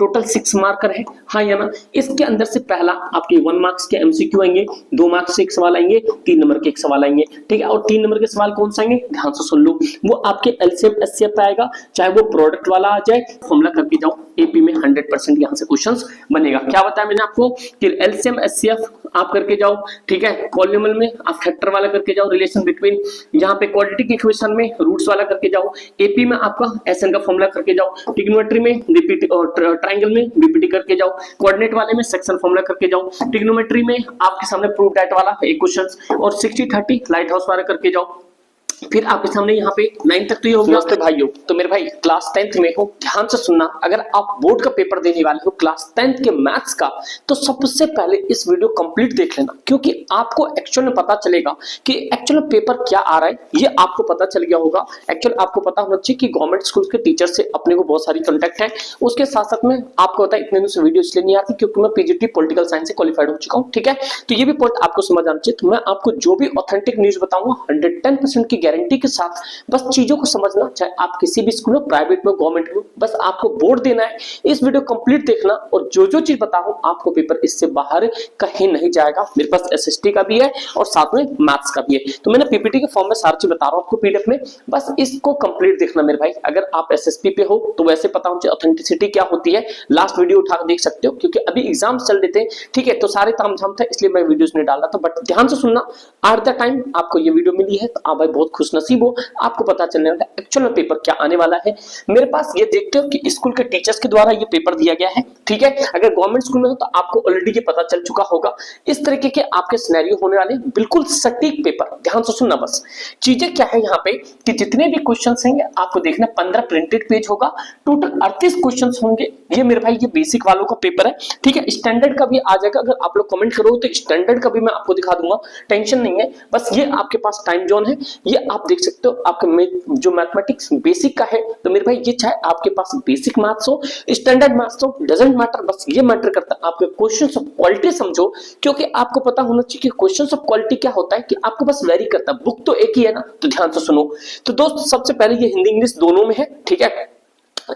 Total 6 marker है, हाँ या ना। इसके अंदर से पहला आपके 1 मार्क्स के एमसीक्यू आएंगे, 2 मार्क्स से एक सवाल आएंगे, 3 नंबर के एक सवाल आएंगे, ठीक है। और 3 नंबर के सवाल कौन सा आएंगे, ध्यान से सुन लो, वो आपके एलसीएम एचसीएफ आएगा, चाहे वो प्रोडक्ट वाला आ जाए, फॉर्मूला करके जाओ, एपी में 100% यहां से क्वेश्चंस बनेगा। क्या बताया मैंने आपको कि एलसीएम एचसीएफ आप करके जाओ, ठीक है। पॉलिनोमियल में आप फैक्टर वाला करके जाओ, रिलेशन बिटवीन, यहाँ पे क्वाड्रेटिक इक्वेशन में रूट्स वाला करके जाओ, एपी में आपका एसएन का फॉर्मूला करके जाओ, ट्रिग्नोमेट्री में बीपीटी और ट्रायंगल में बीपीटी करके जाओ, कोऑर्डिनेट वाले में सेक्शन फॉर्मूला करके जाओ, ट्रिग्नोमेट्री में आपके सामने प्रूव दैट वाला एक क्वेश्चन, और 60-30 लाइट हाउस वाला करके जाओ। फिर आपके सामने यहाँ पे 9 तक तो ये हो गया। नमस्ते भाइयों, तो मेरे भाई क्लास 10th में हो, ध्यान से सुनना। अगर आप बोर्ड का पेपर देने वाले हो क्लास 10th के मैथ्स का, तो सबसे पहले इस वीडियो कंप्लीट देख लेना, क्योंकि आपको एक्चुअल में पता चलेगा कि एक्चुअल में पेपर क्या आ रहा है। ये आपको पता चल गया होगा। एक्चुअल आपको पता होना चाहिए कि गवर्नमेंट स्कूल के टीचर से अपने को बहुत सारी कॉन्टेक्ट है। उसके साथ साथ में आपको पता है इतने दिन से वीडियो इसलिए नहीं आती क्योंकि मैं पीजीटी पॉलिटिकल साइंस से क्वालिफाइड हो चुका हूँ, ठीक है। तो ये भी पॉइंट आपको समझ आना चाहिए। तो मैं आपको जो भी ऑथेंटिक न्यूज बताऊंगा 110% की गारंटी के साथ, बस चीजों को समझना, चाहे आप किसी भी स्कूल में, प्राइवेट में, गवर्नमेंट में, बस आपको बोर्ड देना है। इस वीडियो कंप्लीट देखना, और जो जो चीज बताऊं आपको पेपर इससे बाहर कहीं नहीं जाएगा। मेरे पास एसएसटी का भी है और साथ में मैथ्स का भी है। तो मैंने पीपीटी के फॉर्म में सारी चीज बता रहा हूं आपको पीडीएफ में, बस इसको कंप्लीट देखना मेरे भाई। अगर आप एसएसपी पे हो तो वैसे पता होना चाहिए ऑथेंटिसिटी क्या होती है। लास्ट वीडियो उठा के देख सकते हो, क्योंकि अभी एग्जाम चल रहे थे, ठीक है। तो सारे तामझाम था, इसलिए मैं वीडियोस नहीं डाल रहा था। बट ध्यान से सुनना, एट द टाइम आपको ये वीडियो मिली है तो आप भाई बहुत खुशनसीब हो, आपको पता चलने वाला है एक्चुअल में पेपर क्या आने वाला है। मेरे पास ये देखते हो कि स्कूल के टीचर्स के द्वारा ये पेपर दिया गया है, ठीक है। अगर गवर्नमेंट स्कूल में हो तो आपको ऑलरेडी ये पता चल चुका होगा। इस तरीके के आपके सिनेरियो होने वाले, बिल्कुल सटीक पेपर। ध्यान से सुनना, बस चीजें क्या है यहाँ पे कि जितने भी क्वेश्चन होंगे आपको देखना, 15 प्रिंटेड पेज होगा, टोटल 38 क्वेश्चन होंगे। ये मेरे भाई ये बेसिक वालों का पेपर है, ठीक है। स्टैंडर्ड का भी आ जाएगा, अगर आप लोग कमेंट करो तो स्टैंडर्ड का भी मैं आपको दिखा दूंगा, टेंशन नहीं है। बस ये आपके पास टाइम जोन है, ये आप देख सकते हो। आपके जो मैथमेटिक्स बेसिक का है, तो मेरे भाई ये चाहे आपके पास बेसिक मैथ्स हो, स्टैंडर्ड मैथ्स हो, डजंट मैटर। बस ये मैटर करता है आपके क्वेश्चंस ऑफ क्वालिटी समझो, क्योंकि आपको पता होना चाहिए कि क्वेश्चंस ऑफ क्वालिटी क्या होता है, कि आपको बस वेरी करता है। बुक तो एक ही है ना, तो ध्यान से सुनो। तो दोस्त सबसे पहले ये हिंदी इंग्लिश दोनों में है, ठीक है।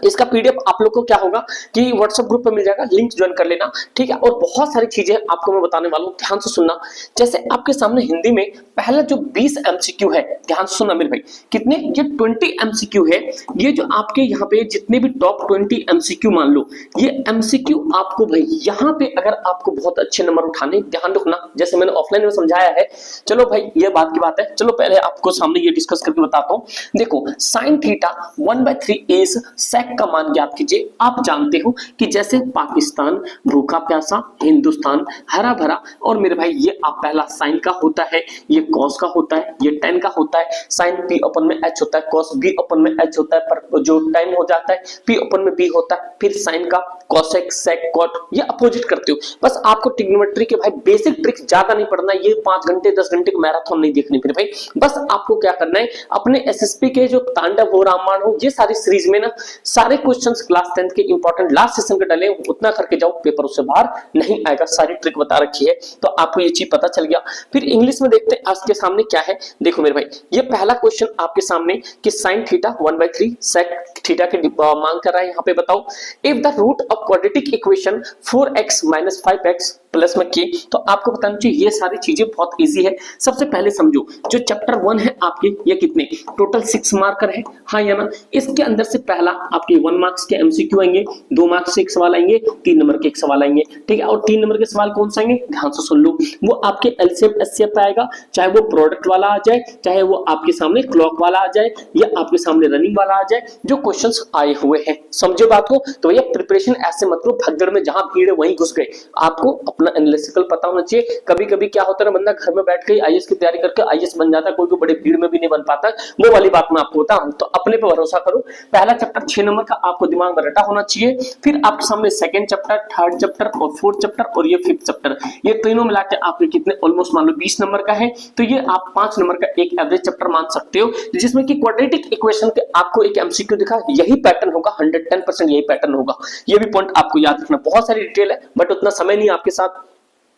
इसका पीडीएफ आप लोग को क्या होगा कि व्हाट्सएप ग्रुप पे मिल जाएगा, लिंक ज्वाइन कर लेना, ठीक है। और बहुत सारी चीजें आपको मैं बताने वाला हूं, ध्यान से सुनना। जैसे आपके सामने हिंदी में पहला जो 20 एमसीक्यू है, ध्यान से सुनना मेरे भाई, कितने, ये 20 एमसीक्यू है। ये जो आपके यहाँ पे जितने भी टॉप 20 एमसीक्यू मान लो, ये एमसीक्यू आपको भाई यहाँ पे अगर आपको बहुत अच्छे नंबर उठाने, ध्यान रखना, जैसे मैंने ऑफलाइन में समझाया है। चलो भाई ये बात की बात है, चलो पहले आपको सामने ये डिस्कस करके बताता हूँ। देखो साइन थीटा 1/3 इज सेक का मान ज्ञात कीजिए। आप जानते हो कि जैसे पाकिस्तान भूखा प्यासा, हिंदुस्तान हरा भरा, और मेरे भाई ये आप पहला साइन का होता है, ये कॉस का होता है, ये टेन का होता है। साइन पी अपन में एच होता है, कॉस बी अपन में एच होता है, पर जो टेन हो जाता है पी अपन में बी होता है। फिर साइन का कॉसेक सेक कॉट, ये अपोजिट करते हो। बस आपको ट्रिग्नोमेट्री के भाई बेसिक ट्रिक्स ज्यादा नहीं पढ़ना, ये 5 घंटे 10 घंटे की मैराथन नहीं देखनी फिर भाई। बस आपको क्या करना है, अपने एसएसपी के जो तांडव हो, रामायण हो, ये सारी सीरीज में ना सारे क्वेश्चंस क्लास 10th के इंपॉर्टेंट लास्ट सेशन के डले, उतना करके जाओ, पेपर उससे बाहर नहीं आएगा। सारी ट्रिक बता रखी है, तो आपको ये चीज पता चल गया। फिर इंग्लिश में देखते हैं आपके सामने क्या है। देखो मेरे भाई ये पहला क्वेश्चन आपके सामने कि sin थीटा 1/3 sec थीटा के मांग कर रहा है। यहाँ पे बताओ, if the root of quadratic equation 4x - 5x plus में k, तो आपको बताना चाहिए। ये सारी चीजें बहुत इजी है। सबसे पहले समझो, जो चैप्टर 1 है आपके, ये कितने टोटल 6 मार्कर है, हाँ या ना। इसके अंदर से पहला आपके 1 मार्क्स के एमसीक्यू आएंगे, 2 मार्क्स से एक सवाल आएंगे, 3 नंबर के एक सवाल आएंगे, ठीक है। और 3 नंबर के सवाल कौन से आएंगे, ध्यान से सुन लो, वो आपके एलसीएम एचसीएफ आएगा, चाहे वो प्रोडक्ट वाला आ जाए, चाहे वो आपके सामने क्लॉक वाला आ जाए, या आपके सामने रनिंग वाला आ जाए, जो क्वेश्चंस आए हुए हैं। समझे बात को। तो भैया प्रिपरेशन ऐसे मत लो भगदड़ में, जहां भीड़ है वहीं घुस गए। आपको अपना एनालिटिकल पता होना चाहिए। कभी कभी क्या होता है ना, बंदा घर में बैठ के आईएएस की तैयारी करके आईएएस बन जाता है, कोई बड़े भीड़ में भी नहीं बन पाता, वो वाली बात मैं आपको बताऊं। तो अपने पे भरोसा करो। पहला चैप्टर 6 नंबर का आपको दिमाग में रटा होना चाहिए। फिर आपके सामने सेकंड चैप्टर, थर्ड चैप्टर और फोर्थ चैप्टर और ये फिफ्थ चैप्टर, ये तीनों मिला के आपके कितने, ऑलमोस्ट मान लो 20 नंबर का है। तो ये आप 5 नंबर का एक एवरेज चैप्टर मान सकते हो, जिसमें कि क्वाड्रेटिक इक्वेशन के आपको एक एमसीक्यू दिखा, यही पैटर्न होगा, 110% यही पैटर्न होगा। ये भी पॉइंट आपको याद रखना। बहुत सारी डिटेल है बट उतना समय नहीं आपके साथ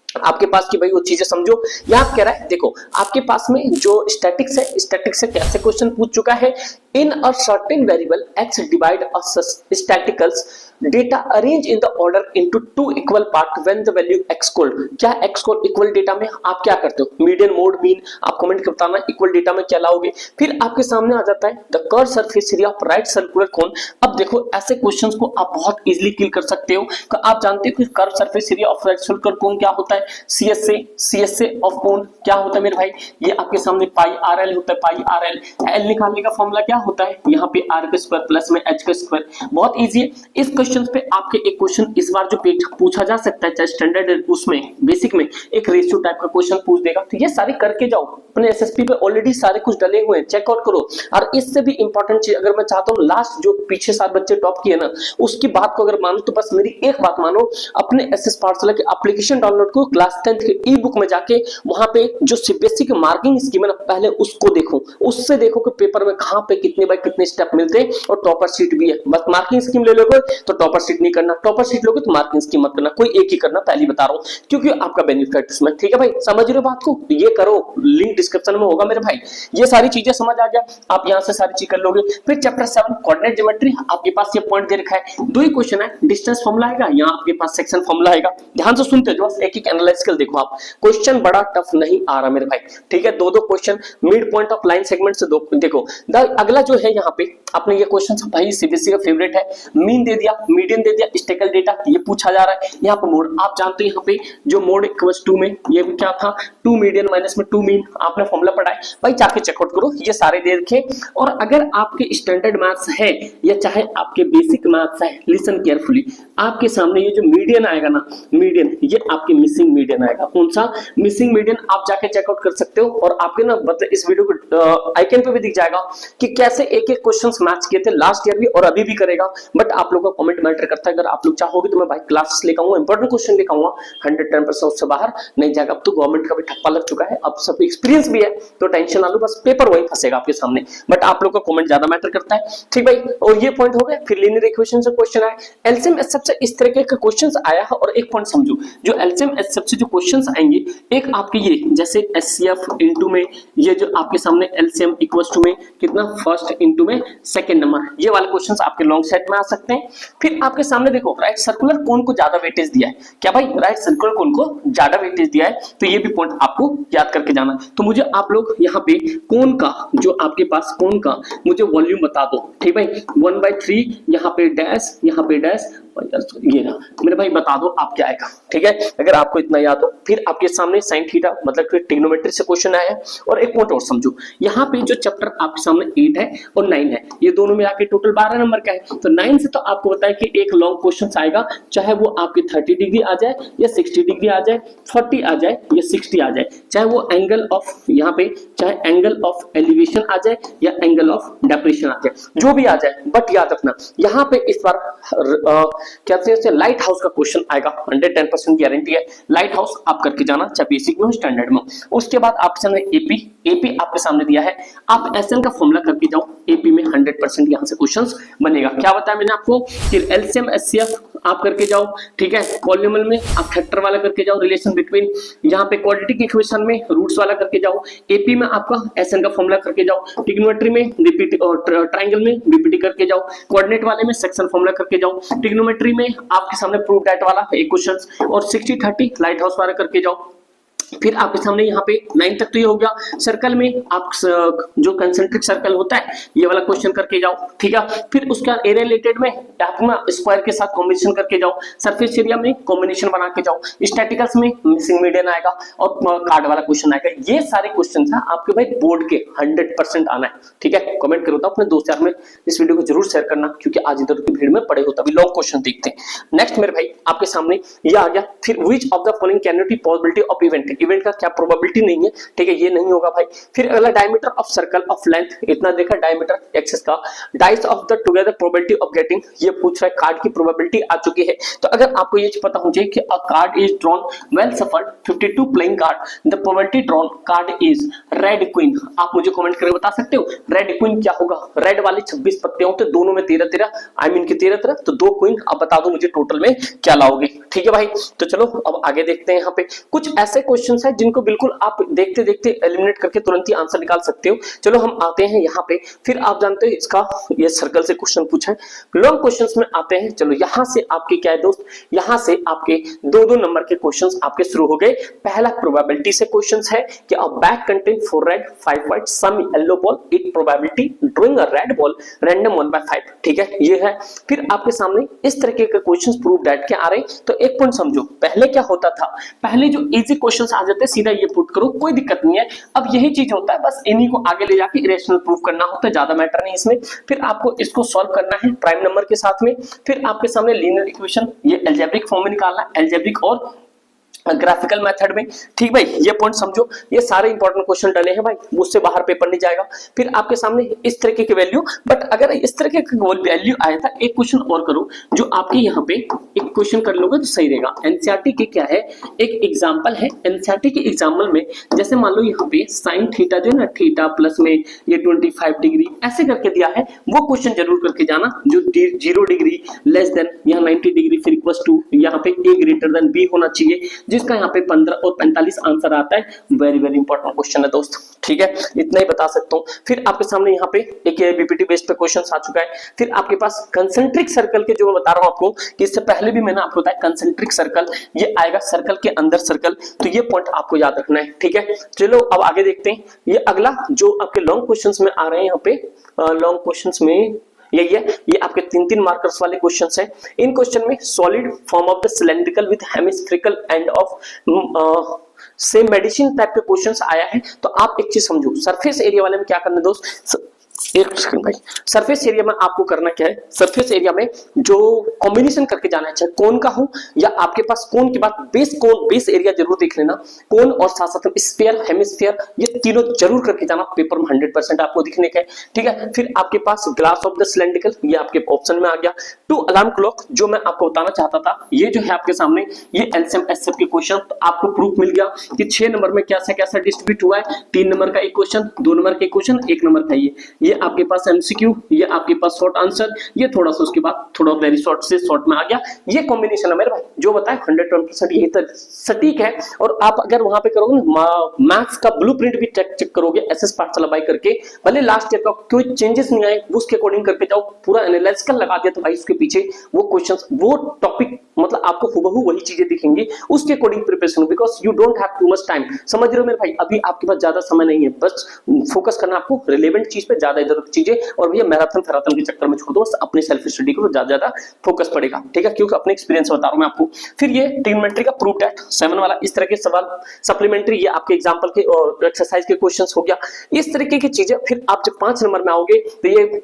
आपके पास कि भाई वो चीजें समझो। यहाँ कह रहा है देखो आपके पास में जो स्टैटिक्स है, स्टैटिक्स से कैसे क्वेश्चन पूछ चुका है, In a certain variable x divide a staticals data arrange in the order into two equal part when the value x cold। क्या x को इक्वल डेटा में आप क्या करते हो, मीडियन मोड मीन आप कमेंट करके बताना इक्वल डेटा में क्या लाओगे। फिर आपके सामने आ जाता है the curve surface area of right circular cone. अब देखो ऐसे क्वेश्चंस को आप बहुत इजीली किल कर सकते हो। तो आप जानते हो कि curve surface area of right circular cone क्या होता है, CSA ऑफ कोन क्या होता है मेरे भाई, ये आपके सामने पाई RL होता है, पाई RL। एल निकालने का फॉर्मूला क्या होता है, यहाँ पे r का स्क्वायर प्लस में h का स्क्वायर। बहुत इजी है। इस क्वेश्चन पे आपके एक क्वेश्चन इस बार जो पूछा जा सकता है चाहे स्टैंडर्ड उसमें बेसिक में एक रेशियो टाइप का क्वेश्चन पूछ देगा। तो ये सारे करके जाओ, अपने एसएसपी पे ऑलरेडी सारे कुछ डले हुए हैं, चेकआउट करो। और इससे भी इंपॉर्टेंट चीज अगर मैं चाहता हूँ लास्ट जो पीछे 7 बच्चे टॉप किए ना उसकी बात को अगर मानो तो बस मेरी एक बात मानो, अपने एसएस पाठशाला के एप्लीकेशन डाउनलोड करो, क्लास 10th के ई बुक में जाके वहां पे जो सीबीएसई की मार्किंग स्कीम है ना पहले उसको देखो, उससे देखो कि पेपर में कहां पे कितने बाय कितने स्टेप मिलते हैं और टॉपर शीट भी है। बस मार्किंग स्कीम ले लोगे तो टॉपर शीट नहीं करना, टॉपर शीट लोगे तो मार्किंग स्कीम मत करना, कोई एक ही करना, पहले बता रहा हूं क्योंकि आपका बेनिफिट इसमें। ठीक है भाई, समझ रहे हो बात को, ये करो, लिंक डिस्क्रिप्शन में होगा मेरे भाई। ये सारी चीजें समझ आ गया, आप यहां से सारी चीज कर लोगे। फिर चैप्टर 7 कोऑर्डिनेट ज्योमेट्री, आपके पास ये पॉइंट दे रखा है, दो ही क्वेश्चन है, डिस्टेंस फॉर्मूला आएगा, यहाँ आपके पास सेक्शन फॉर्मूला आएगा। ध्यान से सुनते जाओ, एक एक एनालाइज कर देखो आप, क्वेश्चन बड़ा टफ नहीं आ रहा मेरे भाई। ठीक है, दो question mid point of line segment से दो देखो। अगला जो है यहाँ पे आपने ये क्वेश्चन भाई सीबीएसई का फेवरेट है, मीन दे दिया, मीडियन दे दिया, स्टेकल डेटा ये पूछा जा रहा है। यहाँ पे मोड आप जानते हैं, यहाँ पे जो मोड इक्वल्स 2 में ये भी क्या था 2 मीडियन माइनस में 2 मीन, आपने फॉर्मूला पढ़ा है भाई, जाके चेकआउट करो, ये सारे दे रखे। और अगर आपके स्टैंडर्ड मैथ्स है या चाहे आपके बेसिक मैथ्स है, लिसन केयरफुली, आपके सामने ये जो मीडियन आएगा ना, मीडियन ये आपके मिसिंग मीडियन आएगा। कौन सा मिसिंग मीडियन, आप जाके चेकआउट कर सकते हो। और आपके ना मतलब इस वीडियो को आइकन पे भी दिख जाएगा कि कैसे एक एक क्वेश्चंस मैच किए थे लास्ट ईयर भी और अभी भी करेगा। बट आप लोगों का कमेंट मैटर करता है, अगर आप लोग चाहोगे तो मैं भाई क्लासेस लेकर आऊंगा, इंपॉर्टेंट क्वेश्चन लेकर आऊंगा, 110% उससे बाहर नहीं जाएगा। अब तो गवर्नमेंट का भी ठप्पा लग चुका है, अब सब एक्सपीरियंस भी है, तो टेंशन ना लो, बस पेपर वही फंसेगा आपके सामने। बट आप लोग का कमेंट ज्यादा मैटर करता है। ठीक भाई, और ये पॉइंट हो गया। फिर लीनियर इक्वेशन से क्वेश्चन आए, एलसीएम एचसीएफ से इस तरीके के क्वेश्चंस आया है। और एक पॉइंट समझो, जो एलसीएम एचसीएफ से जो क्वेश्चंस आएंगे, एक आपके ये जैसे एचसीएफ इनटू में ये जो आपके सामने एलसीएम इक्वल्स टू में कितना फर्स्ट इनटू में सेकंड नंबर, ये वाले क्वेश्चंस आपके लॉन्ग सेट में आ सकते हैं। फिर आपके सामने देखो राइट सर्कुलर कोन को ज्यादा वेटेज दिया है, क्या भाई राइट सर्कुलर कोन को ज्यादा वेटेज दिया है, तो ये भी पॉइंट आपको याद करके जाना। तो मुझे आप लोग यहाँ पे कोन का जो आपके पास कोन का मुझे वॉल्यूम बता दो। ठीक भाई, 1/3 यहाँ पे डैश, यहाँ पे डैश, ये ना मेरे भाई बता दो आप क्या आएगा। ठीक है, अगर आपको इतना याद हो। फिर आपके सामने साइन थीटा मतलब कि ट्रिग्नोमेट्री से क्वेश्चन आया है। और एक पॉइंट और समझो, यहाँ पे जो चैप्टर आपके सामने 8 है और 9 है, ये दोनों में आके टोटल 12 नंबर का है। तो 9 से तो आपको बताया कि एक लॉन्ग क्वेश्चन आएगा, चाहे वो आपके 30 डिग्री आ जाए या 60 डिग्री आ जाए, 40 आ जाए या 60 आ जाए, चाहे वो एंगल ऑफ यहाँ पे चाहे एंगल ऑफ एलिवेशन आ जाए या एंगल ऑफ डेप्रेशन आ जाए, जो भी आ जाए। बट याद रखना यहाँ पे इस बार क्या लाइट हाउस का क्वेश्चन आएगा, 110% गारंटी है। लाइट हाउस आप करके जाना, चाहे बेसिक में हो स्टैंडर्ड में। उसके बाद आपके सामने एपी आपके सामने दिया है, आप एसएन का फॉर्मूला करके जाओ, एपी में 100% यहां से क्वेश्चंस बनेगा। क्या बताया मैंने आपको, फिर एलसीएम एचसीएफ आप करके जाओ। ठीक है, पॉलिनोमियल में आप फैक्टर वाला करके जाओ, रिलेशन बिटवीन, यहाँ पे क्वाड्रेटिक इक्वेशन में रूट्स वाला करके जाओ। एपी में आपका एसएन का फॉर्मूला करके जाओ, ट्रिग्नोमेट्री में बीपीटी और ट्रायंगल में बीपीटी करके जाओ, कोऑर्डिनेट वाले में सेक्शन फॉर्मूला करके जाओ, ट्रिग्नोमेट्री में आपके सामने प्रूव दैट वाला एक क्वेश्चन, और 60-30 लाइट हाउस वाला करके जाओ। फिर आपके सामने यहाँ पे 9 तक तो ये हो गया। सर्कल में आप जो कंसेंट्रिक सर्कल होता है ये वाला क्वेश्चन करके जाओ। ठीक है, फिर उसका एरिया रिलेटेड में आप ना स्क्वायर के साथ कॉम्बिनेशन करके जाओ, सरफेस एरिया में कॉम्बिनेशन बना के जाओ, स्टैटिकल्स में मिसिंग मीडियन आएगा और कार्ड वाला क्वेश्चन आएगा। ये सारे क्वेश्चन है आपके भाई बोर्ड के 100% आना है। ठीक है, कमेंट करो तो अपने दोस्त यार में इस वीडियो को जरूर शेयर करना, क्योंकि आज इधर की भीड़ में पड़े हो तभी लॉन्ग क्वेश्चन देखते हैं। नेक्स्ट मेरे भाई आपके सामने ये आ गया। फिर which of the following can not be possibility of event, event का क्या प्रोबेबिलिटी नहीं है। ठीक है, ये नहीं होगा भाई। फिर अगला diameter of circle of length, इतना देखा डायमीटर एक्सिस का, dice of the together probability of getting, ये पूछ रहा है कार्ड की प्रोबेबिलिटी आ चुकी है। तो अगर आपको ये पता हो जाए कि अ card is drawn well suffered 52 playing card, the probability drawn card is red queen, आप मुझे कमेंट करके बता सकते हो रेड क्वीन क्या होगा। रेड वाले 26 पत्ते होते, दोनों में 13-13 आई मीन के 13-13, तो 2 क्वीन। अब बता दो मुझे टोटल में क्या लाओगे। ठीक है भाई, तो चलो अब आगे देखते हैं। यहाँ पे कुछ ऐसे क्वेश्चन क्वेश्चन है जिनको बिल्कुल आप देखते देखते एलिमिनेट करके तुरंत ही आंसर निकाल सकते हो। चलो हम आते हैं यहाँ पे, फिर आप जानते हो इसका ये सर्कल से क्वेश्चन पूछा है। लॉन्ग क्वेश्चंस में आते हैं। चलो यहाँ से आपके क्या है दोस्त, यहाँ से आपके दो दो नंबर के क्वेश्चंस आपके शुरू हो गए। पहला प्रोबेबिलिटी से क्वेश्चंस है कि a bag contain 4 red 5 white some yellow ball, it probability drawing a red ball random 1/5। ठीक है, ये है। फिर आपके सामने इस तरीके के क्वेश्चंस प्रूव दैट के आ रहे हैं। तो एक पॉइंट समझो, पहले क्या होता था, पहले जो इजी क्वेश्चंस आ जाते सीधा ये पुट करो, कोई दिक्कत नहीं है। अब यही चीज होता है, बस इन्हीं को आगे ले जाके इरेशनल प्रूफ करना होता है, ज्यादा मैटर नहीं इसमें। फिर आपको इसको सॉल्व करना है प्राइम नंबर के साथ में। फिर आपके सामने लीनियर इक्वेशन, ये अलजेब्रिक फॉर्म में निकालना है, अलजेब्रिक और ग्राफिकल मेथड में। ठीक भाई, ये पॉइंट समझो, ये सारे इंपॉर्टेंट क्वेश्चन डले हैं भाई, उससे बाहर पेपर नहीं जाएगा। फिर आपके सामने इस तरीके की वैल्यू, बट अगर इस तरीके की वैल्यू आया था, एक क्वेश्चन और करो जो आपके यहाँ पे एक क्वेश्चन कर लोगे तो सही रहेगा। एनसीईआरटी के क्या है, एक एग्जांपल है एनसीईआरटी के एग्जाम्पल में, जैसे मान लो यहाँ पे साइन थीटा जो है ना, थीटा प्लस में ये 25 डिग्री ऐसे करके दिया है, वो क्वेश्चन जरूर करके जाना। जो 0 डिग्री लेस देन यहाँ 90 डिग्री फिर इक्वल टू यहाँ पे ए ग्रेटर देन बी होना चाहिए, जिसका यहाँ पे 15 और 45 आंसर आता है। वेरी वेरी इंपॉर्टेंट क्वेश्चन है दोस्त। ठीक है, इतना ही बता सकता हूँ। फिर आपके सामने यहाँ पे एक बीपीटी बेस्ड पे क्वेश्चन आ चुका है। फिर आपके पास कंसेंट्रिक सर्कल के, जो मैं बता रहा हूँ आपको कि इससे पहले भी मैंने आपको बताया कंसेंट्रिक सर्कल, ये आएगा सर्कल के अंदर सर्कल, तो ये पॉइंट आपको याद रखना है। ठीक है, चलो अब आगे देखते हैं। ये अगला जो आपके लॉन्ग क्वेश्चंस में आ रहे हैं, यहाँ पे लॉन्ग क्वेश्चंस में यही है, ये आपके 3-3 मार्कर्स वाले क्वेश्चंस हैं। इन क्वेश्चन में solid form of the cylindrical with hemispherical end of same medicine type के क्वेश्चंस आया है। तो आप एक चीज समझो, सरफेस एरिया वाले में क्या करना है दोस्त, एक सेकंड भाई, सरफेस एरिया में आपको करना क्या है, सरफेस एरिया में जो कॉम्बिनेशन करके जाना है, चाहे कोन का हो या आपके पास कोन के बाद बेस, कोन बेस एरिया जरूर देख लेना, कोन और साथ साथ स्फीयर हेमिस्फीयर, ये तीनों जरूर करके जाना, पेपर में 100% आपको दिखने का है। ठीक है, फिर आपके पास ग्लास ऑफ द सिलेंड्रिकल, ये आपके ऑप्शन में आ गया। 2 अलार्म क्लॉक, जो मैं आपको बताना चाहता था, ये जो है आपके सामने ये एलसीएम एचसीएफ के क्वेश्चन, तो आपको प्रूफ मिल गया कि 6 नंबर में कैसा कैसा डिस्ट्रीब्यूट हुआ है। 3 नंबर का एक क्वेश्चन, 2 नंबर का एक क्वेश्चन, 1 नंबर का ये आपके पास एमसीक्यू, ये आपके पास शॉर्ट आंसर, ये थोड़ा सा उसके बाद थोड़ा वेरी शॉर्ट से शॉर्ट में आ गया। ये कॉम्बिनेशन है मेरे भाई, जो बताए 110% यही तो सटीक है। और आप अगर वहां पे करोगे ना, मैथ्स का ब्लूप्रिंट भी चेक करोगे एसएस पाठशाला बाई करके, भले लास्ट ईयर का कोई चेंजेस नहीं आए, उसके अकॉर्डिंग करके जाओ, पूरा एनालिसिस लगा दिया तो भाई उसके पीछे वो क्वेश्चंस, वो टॉपिक, मतलब आपको हुबहू वही चीजें दिखेंगी, उसके according preparation, because you don't have too much time. समझ रहे हो मेरे भाई, अभी आपके पास ज्यादा समय नहीं है, बस फोकस करना आपको रिलेवेंट चीज पे, ज्यादा इधर चीजें, और भैया मैराथन फैराथन के चक्कर में छोड़ दो, बस अपने सेल्फ स्टडी को ज्यादा फोकस पड़ेगा। ठीक है, क्योंकि अपने एक्सपीरियंस बता रहा हूं मैं आपको। फिर ये ट्रिग्नोमेट्री का प्रूफ दैट 7 वाला, इस तरह के सवाल सप्लीमेंट्री, ये आपके एग्जांपल के और एक्सरसाइज के क्वेश्चंस हो गया, इस तरीके की चीजें। फिर आप जब 5 नंबर में आओगे तो ये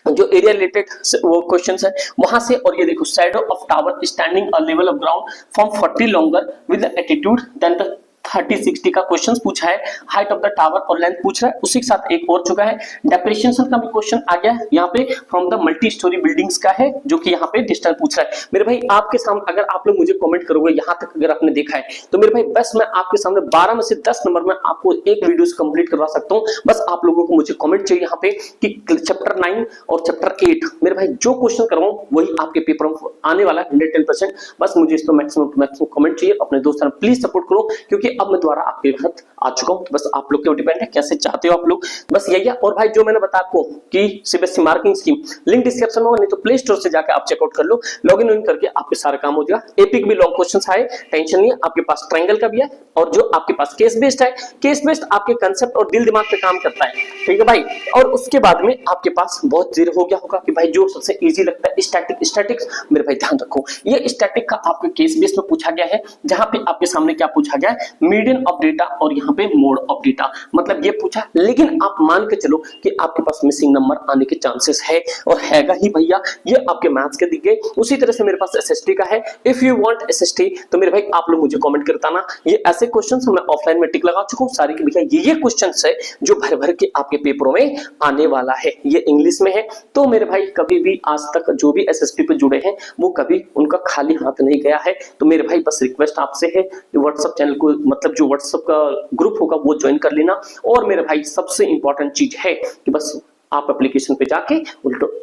जो एरिया रिलेटेड वो क्वेश्चंस है वहां से, और ये देखो shadow of tower standing a level of ground from 40 longer with attitude than the 30-60 का क्वेश्चन पूछा है, हाइट ऑफ द टावर और लेंथ पूछ रहा है, उसी के साथ एक और चुका है डेप्रिसिएशन का भी क्वेश्चन आ गया है यहाँ पे, from the multi storey buildings का है, जो कि यहाँ पे डिस्टेंस पूछ रहा है। मेरे भाई आपके सामने अगर आप लोग मुझे कमेंट करोगे यहाँ तक अगर आपने देखा है तो मेरे भाई बस मैं आपके सामने 12 में से 10 नंबर में आपको एक वीडियो कंप्लीट करवा सकता हूँ। बस आप लोगों को मुझे कमेंट चाहिए यहाँ पे कि चैप्टर 9 और चैप्टर 8 मेरे भाई जो क्वेश्चन करवाऊं वही आपके पेपर में आने वाला है 110%। बस मुझे इस पर मैक्सिमम कमेंट चाहिए। अपने दोस्तों प्लीज सपोर्ट करो, क्योंकि अब मैं दोबारा आपके साथ आ चुका हूं, तो बस आप लोग के ऊपर डिपेंड है कैसे चाहते हो आप लोग, बस यही है। और भाई जो मैंने बताया आपको कि CBSE marking scheme, link description में, नहीं तो प्ले स्टोर से जाकर आप चेकआउट कर लो, लॉगिन इन करके आपके सारा काम हो जाएगा। एपिक भी लॉन्ग क्वेश्चंस आए, टेंशन नहीं है, आपके पास ट्रायंगल का भी है, और जो आपके पास केस बेस्ड है, केस बेस्ड आपके कंसेप्ट और दिल दिमाग पे काम करता है, ठीक है भाई। और उसके बाद में आपके पास बहुत देर हो गया होगा कि भाई जो सबसे इजी लगता है स्टैटिक्स, मेरे भाई ध्यान रखो, ये स्टैटिक का आपके केस बेस्ड में पूछा गया है, जहां पे आपके सामने क्या पूछा गया है, मीडियन ऑफ डेटा और यहाँ पे मोड ऑफ डेटा, मतलब ये पूछा। लेकिन आप मान के चलो कि आपके पास मिसिंग नंबर आने के चांसेस है, और हैगा ही भैया, ये आपके मैथ्स के दिख गए। उसी तरह से मेरे पास एसएसटी का है, इफ यू वांट एसएसटी तो मेरे भाई आप लोग मुझे कमेंट करता ना, ये ऐसे क्वेश्चंस मैं ऑफलाइन में टिक लगा चुका हूं सारी के भैया, ये क्वेश्चंस है जो भर भर के आपके पेपरों में आने वाला है, ये इंग्लिश में है। तो मेरे भाई कभी भी आज तक जो भी एसएसटी पे जुड़े हैं वो कभी उनका खाली हाथ नहीं गया है। तो मेरे भाई बस रिक्वेस्ट आपसे है कि व्हाट्सएप चैनल को, मतलब जो व्हाट्सएप का ग्रुप होगा वो ज्वाइन कर लेना। और मेरे भाई सबसे इंपॉर्टेंट चीज है कि बस आप एप्लीकेशन पे जाके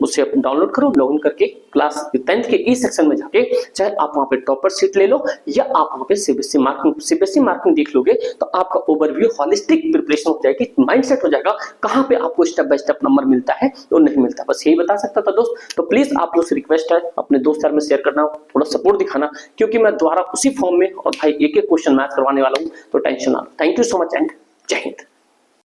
उसे डाउनलोड करो, लॉगिन करके क्लास 10th के ई सेक्शन में जाके चाहे आप वहां पे टॉपर सीट ले लो या आप वहां पे सीबीएसई मार्किंग देख लोगे तो आपका ओवरव्यू हॉलिस्टिक प्रिपरेशन हो जाएगी, माइंडसेट हो जाएगा कहां पे आपको स्टेप बाय स्टेप नंबर मिलता है और नहीं मिलता। बस यही बता सकता था दोस्त। तो प्लीज आप लोग से रिक्वेस्ट है अपने दोस्त यार में शेयर करना, थोड़ा सपोर्ट दिखाना, क्योंकि मैं दोबारा उसी फॉर्म में और भाई एक एक क्वेश्चन मैथ करवाने वाला हूं, तो टेंशन ना। Thank you so much and जय हिंद।